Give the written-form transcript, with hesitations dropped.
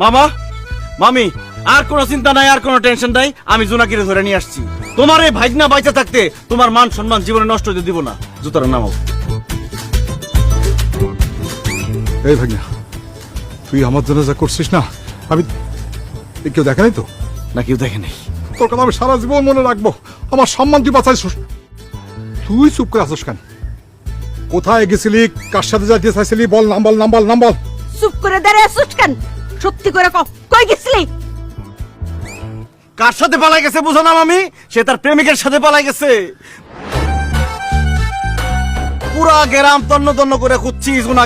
মামা মামি আর কোনো চিন্তা নাই, আর কোনো টেনশন নাই, আমি জোনাকিরে ধরে নিয়ে আসছি। তোমার এই ভাইগনা বাইচা থাকতে তোমার মান সম্মান জীবনে নষ্ট হতে দিব না। জুতার নামাও। এই ভাগ্না, তুই আমার জন্য যা করছিস না, আমি কেউ দেখে নাই তো? না কেউ দেখে নাই। তোর কথা আমি সারা জীবন মনে রাখবো। আমার সম্মান তুই বাঁচাইছিস। তুই চুপ করে আসিস কেন? কোথায় গেছিলি, কার সাথে যাইতে চাইছিলি? বল নাম, বল নাম, বল নাম, বল। চুপ করে দাঁড়িয়ে আসছিস কেন? সত্যি করে কই গেছিলি? কার সাথে পালাই গেছে বুঝো না মামি? সে তার প্রেমিকের সাথে পালাই গেছে। পুরা গ্রাম তন্ন তন্ন করে খুঁজছি জোনাকি